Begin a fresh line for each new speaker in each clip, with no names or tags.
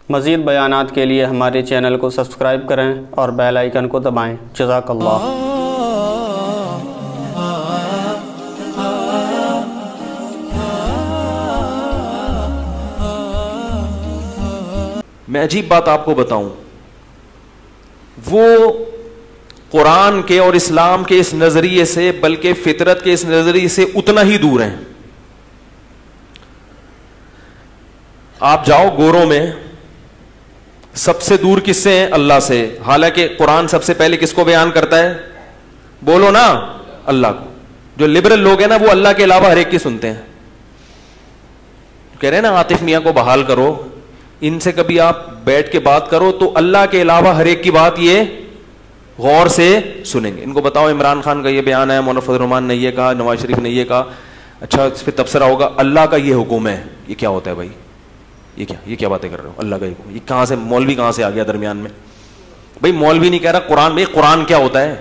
مزید بیانات کے لیے ہمارے چینل کو سبسکرائب کریں اور بیل آئیکن کو دبائیں۔ جزاک اللہ۔
میں عجیب بات آپ کو بتاؤں، وہ قرآن کے اور اسلام کے اس نظریے سے بلکہ فطرت کے اس نظریے سے اتنا ہی دور ہیں۔ آپ جاؤ گوروں میں، سب سے دور کس سے ہیں؟ اللہ سے، حالانکہ قرآن سب سے پہلے کس کو بیان کرتا ہے؟ بولو نا، اللہ کو۔ جو لبرل لوگ ہیں نا، وہ اللہ کے علاوہ ہر ایک کی سنتے ہیں۔ کہہ رہے ہیں نا عاطف میاں کو بحال کرو، ان سے کبھی آپ بیٹھ کے بات کرو تو اللہ کے علاوہ ہر ایک کی بات یہ غور سے سنیں گے۔ ان کو بتاؤ عمران خان کا یہ بیان ہے، مولانا فضل الرحمان نے یہ کہا، نواز شریف نے یہ کہا، اچھا اس پہ تبصرہ ہوگا اللہ کا یہ حکم ہے، یہ کیا ہوتا ہے بھائی؟ یہ کیا باتیں کر رہے ہو؟ اللہ کا حکم، یہ کہاں سے مولوی کہاں سے آ گیا درمیان میں؟ بھائی مولوی نہیں کہہ رہا قرآن، بھائی قرآن کیا ہوتا ہے؟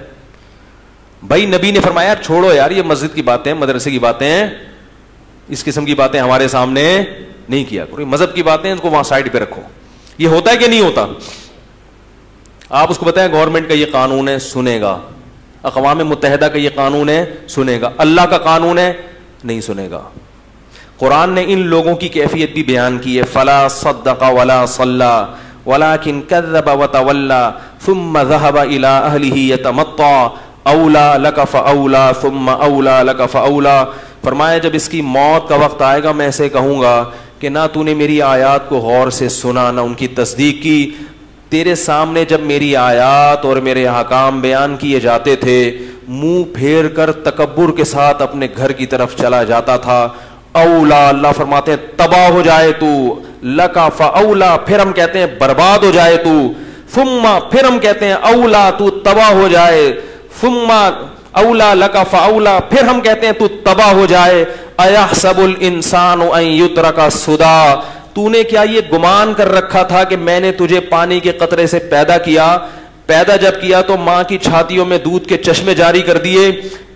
بھائی نبی نے فرمایا چھوڑو یار یہ مسجد کی باتیں، مدرسے کی باتیں، اس قسم کی باتیں ہمارے سامنے نہیں کیا کرو، مذہب کی باتیں ان کو وہاں سائڈ پہ رکھو۔ یہ ہوتا ہے کہ نہیں ہوتا؟ آپ اس کو بتائیں گورنمنٹ کا یہ قانون ہے، سنے گا۔ اقوام متحدہ کا یہ قانون ہے، سنے گا۔ اللہ کا قانون ہے، نہیں سنے گا۔ قرآن نے ان لوگوں کی کیفیت بھی بیان کی ہے، فلا صدق ولا صلی ولکن کذب وتولی ثم ذهب الى اهله يتمطى اولا لك فاولا ثم اولا لك فاولا۔ فرمایا جب اس کی موت کا وقت آئے گا میں اسے کہوں گا کہ نہ تو نے میری آیات کو غور سے سنا نہ ان کی تصدیق کی۔ تیرے سامنے جب میری آیات اور میرے احکام بیان کیے جاتے تھے منہ پھیر کر تکبر کے ساتھ اپنے گھر کی طرف چلا جاتا تھا۔ اولا، اللہ فرماتے ہیں تباہ ہو جائے تو، لکا فاولا، پھر ہم کہتے ہیں برباد ہو جائے تو، ثم پھر ہم کہتے ہیں اولا تو تباہ ہو جائے، ثم اولا لکا فاولا پھر ہم کہتے ہیں تو تباہ ہو جائے۔ ایحسب الانسان ان یترک سدی، تو نے کیا یہ گمان کر رکھا تھا کہ میں نے تجھے پانی کے قطرے سے پیدا کیا؟ پیدا جب کیا تو ماں کی چھاتیوں میں دودھ کے چشمے جاری کر دیے،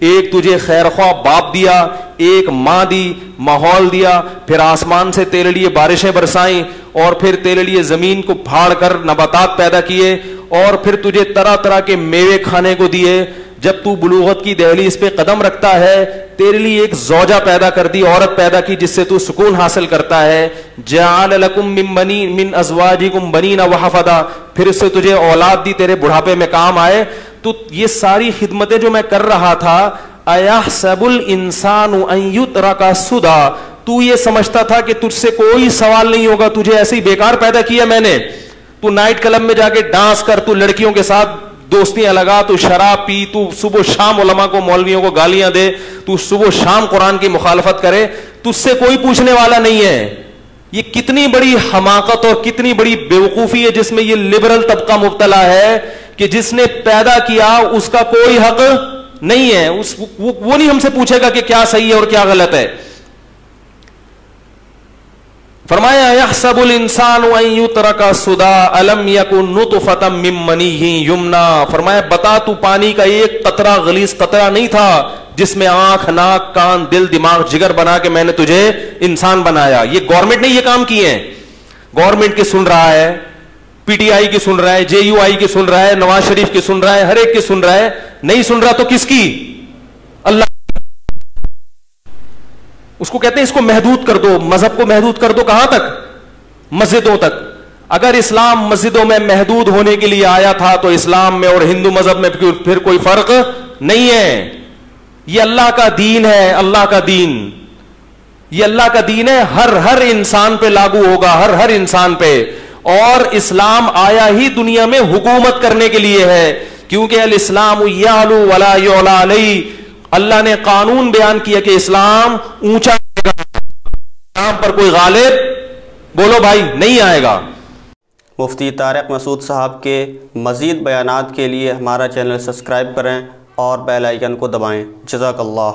ایک تجھے خیر خواہ باپ دیا، ایک ماں دی، ماحول دیا، پھر آسمان سے تیرے لیے بارشیں برسائیں، اور پھر تیرے لیے زمین کو پھاڑ کر نباتات پیدا کیے، اور پھر تجھے طرح طرح کے میوے کھانے کو دیے۔ جب تو بلوغت کی دہلیز پہ قدم رکھتا ہے تیرے لیے ایک زوجہ پیدا کر دی، عورت پیدا کی جس سے تو سکون حاصل کرتا ہے۔ جعل لکم من ازواجکم بنین وحفدا، پھر اس سے تجھے اولاد دی تیرے بڑھاپے میں کام آئے۔ تو یہ ساری خدمتیں جو میں کر رہا تھا، ایحسب الانسان ان یترک سدی، تو یہ سمجھتا تھا کہ تجھ سے کوئی سوال نہیں ہوگا، تجھے ایسے ہی بیکار پیدا کیا میں نے۔ تو نائٹ کلب میں جا کے ڈانس کر، تو لڑکیوں کے ساتھ دوستیاں لگا، تو شراب پی، تو صبح شام علماء کو مولویوں کو گالیاں دے، تو صبح شام قرآن کی مخالفت کرے، تجھ سے کوئی پوچھنے والا نہیں ہے۔ یہ کتنی بڑی حماقت اور کتنی بڑی بیوقوفی ہے جس میں یہ لبرل طبقہ مبتلا ہے کہ جس نے پیدا کیا اس کا کوئی حق نہیں ہے، وہ نہیں ہم سے پوچھے گا کہ کیا صحیح ہے اور کیا غلط ہے۔ فرمایا یحسب الانسان ان یترک سدی الم یکن نطفۃ من منی یمنی، فرمایا بتا تو پانی کا ایک قطرہ غلیظ قطرہ نہیں تھا جس میں آنکھ ناک کان دل دماغ جگر بنا کے میں نے تجھے انسان بنایا۔ یہ گورنمنٹ نے یہ کام کیے ہیں، گورنمنٹ کی سن رہا ہے، پی ٹی آئی کی سن رہا ہے، جے یو آئی کی سن رہا ہے، نواز شریف کی سن رہا ہے، ہر ایک کی سن رہا ہے، نہیں سن رہا تو کس کی؟ اللہ۔ اس کو کہتے ہیں اس کو محدود کر دو، مذہب کو محدود کر دو، کہاں تک؟ مسجدوں تک۔ اگر اسلام مسجدوں میں محدود ہونے کے لیے آیا تھا تو اسلام میں اور ہندو مذہب میں پھر کوئی فرق نہیں ہے۔ یہ اللہ کا دین ہے، اللہ کا دین، یہ اللہ کا دین ہے، ہر انسان پہ لاگو ہوگا، ہر انسان پہ۔ اور اسلام آیا ہی دنیا میں حکومت کرنے کے لیے ہے، کیونکہ الاسلام یعلو ولا یعلی علیہ، اللہ نے قانون بیان کیا کہ اسلام اونچا آئے گا، اسلام پر کوئی غالب بولو بھائی نہیں آئے گا۔
مفتی طارق مسعود صاحب کے مزید بیانات کے لیے ہمارا چینل سبسکرائب کریں اور بیل آئیکن کو دبائیں۔ جزاک اللہ۔